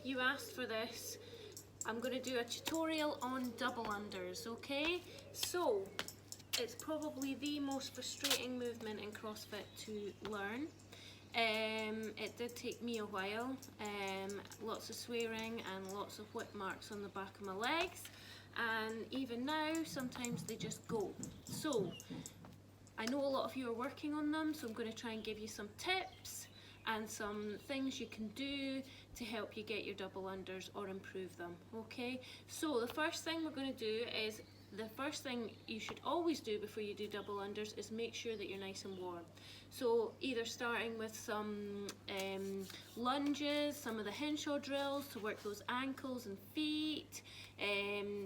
you asked for this. I'm going to do a tutorial on double unders, okay? So, it's probably the most frustrating movement in CrossFit to learn. It did take me a while, lots of swearing and lots of whip marks on the back of my legs, and even now sometimes they just go. So I know a lot of you are working on them, so I'm going to try and give you some tips and some things you can do to help you get your double unders or improve them, okay? So the first thing we're going to do is, the first thing you should always do before you do double unders is make sure that you're nice and warm. So either starting with some lunges, some of the Henshaw drills to work those ankles and feet,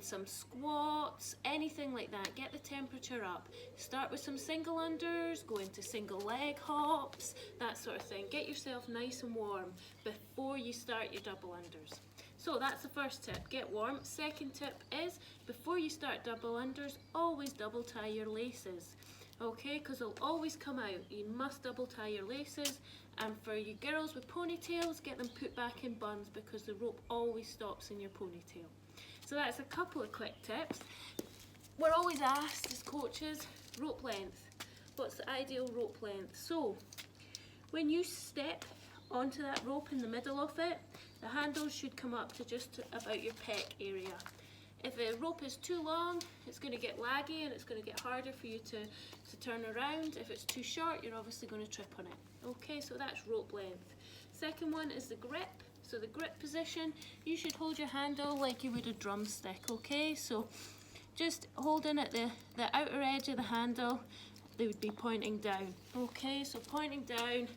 some squats, anything like that. Get the temperature up. Start with some single unders, go into single leg hops, that sort of thing. Get yourself nice and warm before you start your double unders. So that's the first tip, get warm. Second tip is, before you start double unders, always double tie your laces. Okay, because they'll always come out. You must double tie your laces, and for you girls with ponytails, get them put back in buns because the rope always stops in your ponytail. So that's a couple of quick tips. We're always asked as coaches, rope length. What's the ideal rope length? So, when you step onto that rope in the middle of it, the handles should come up to just about your pec area. If the rope is too long, it's going to get laggy and it's going to get harder for you to turn around. If it's too short, you're obviously going to trip on it. Okay, so that's rope length. Second one is the grip. So the grip position, you should hold your handle like you would a drumstick, okay? So just holding at the outer edge of the handle, they would be pointing down. Okay, so pointing down,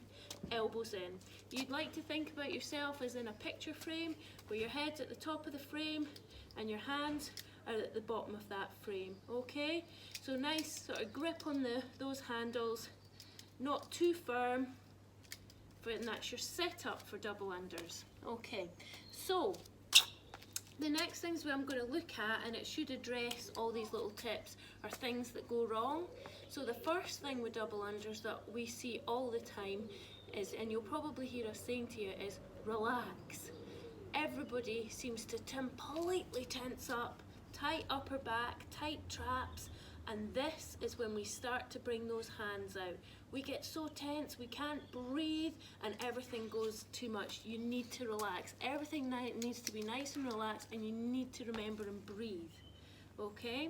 elbows in. You'd like to think about yourself as in a picture frame where your head's at the top of the frame and your hands are at the bottom of that frame, okay? So nice sort of grip on those handles, not too firm, and that's your setup for double unders. Okay, so the next things I'm going to look at, and it should address all these little tips, are things that go wrong. So the first thing with double unders that we see all the time is, and you'll probably hear us saying to you, is relax. Everybody seems to completely tense up, tight upper back, tight traps, and this is when we start to bring those hands out. We get so tense, we can't breathe, and everything goes too much. You need to relax. Everything needs to be nice and relaxed, and you need to remember and breathe. Okay?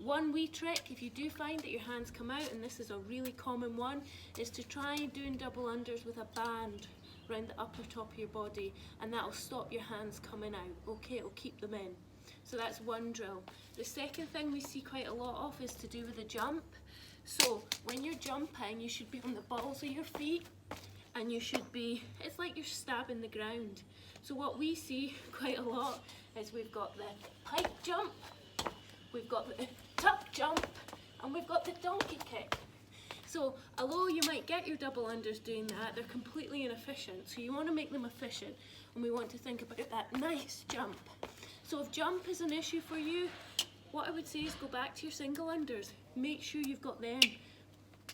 One wee trick, if you do find that your hands come out, and this is a really common one, is to try doing double unders with a band around the upper top of your body, and that'll stop your hands coming out. Okay, it'll keep them in. So that's one drill. The second thing we see quite a lot of is to do with a jump. So when you're jumping, you should be on the balls of your feet, and you should be, it's like you're stabbing the ground. So what we see quite a lot is we've got the pike jump, we've got the tuck jump, and we've got the donkey kick. So although you might get your double unders doing that, they're completely inefficient. So you want to make them efficient, and we want to think about that nice jump. So if jump is an issue for you, what I would say is go back to your single unders. Make sure you've got them,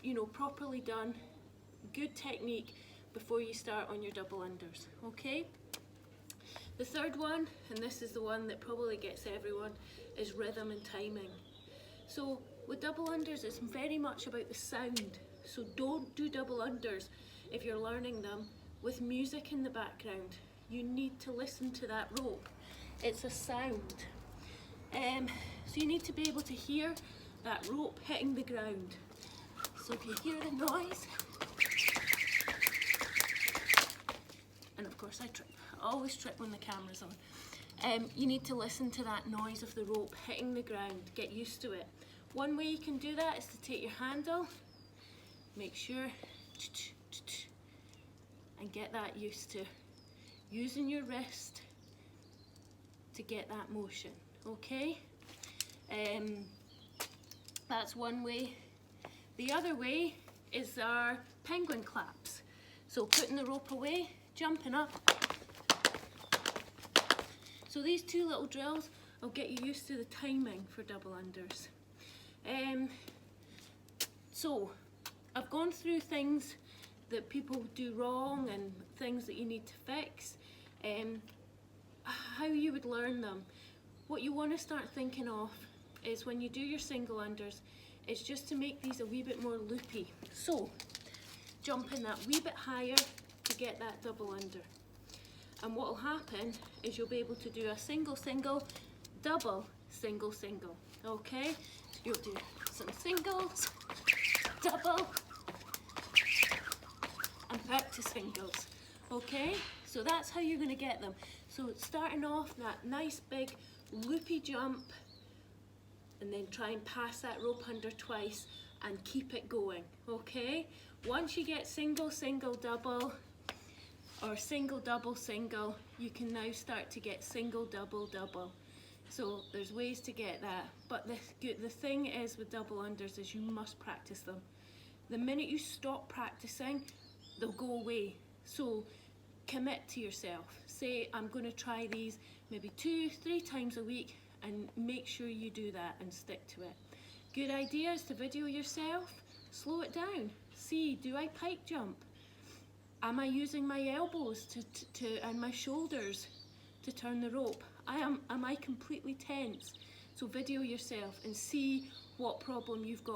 you know, properly done, good technique before you start on your double unders, okay? The third one, and this is the one that probably gets everyone, is rhythm and timing. So with double unders, it's very much about the sound. So don't do double unders if you're learning them with music in the background. You need to listen to that rope. It's a sound. So you need to be able to hear that rope hitting the ground. So if you hear the noise, and of course I trip, I always trip when the camera's on. You need to listen to that noise of the rope hitting the ground, get used to it. One way you can do that is to take your handle, make sure, and get that used to using your wrist to get that motion, okay? That's one way. The other way is our penguin claps. So putting the rope away, jumping up. So these two little drills will get you used to the timing for double unders. So I've gone through things that people do wrong and things that you need to fix. how you would learn them. What you want to start thinking of is when you do your single unders, it's just to make these a wee bit more loopy. So jump in that wee bit higher to get that double under. And what will happen is you'll be able to do a single, single, double, single, single. Okay? So you'll do some singles, double, and back to singles. Okay? So that's how you're going to get them. So starting off that nice big loopy jump, and then try and pass that rope under twice and keep it going. Okay? Once you get single, single, double, or single, double, single, you can now start to get single, double, double. So there's ways to get that, but the thing is with double unders is you must practice them. The minute you stop practicing, they'll go away. So commit to yourself. Say, I'm going to try these maybe 2-3 times a week, and make sure you do that and stick to it. Good idea is to video yourself, slow it down. See, do I pike jump? Am I using my elbows and my shoulders to turn the rope? Am I completely tense? So video yourself and see what problem you've got.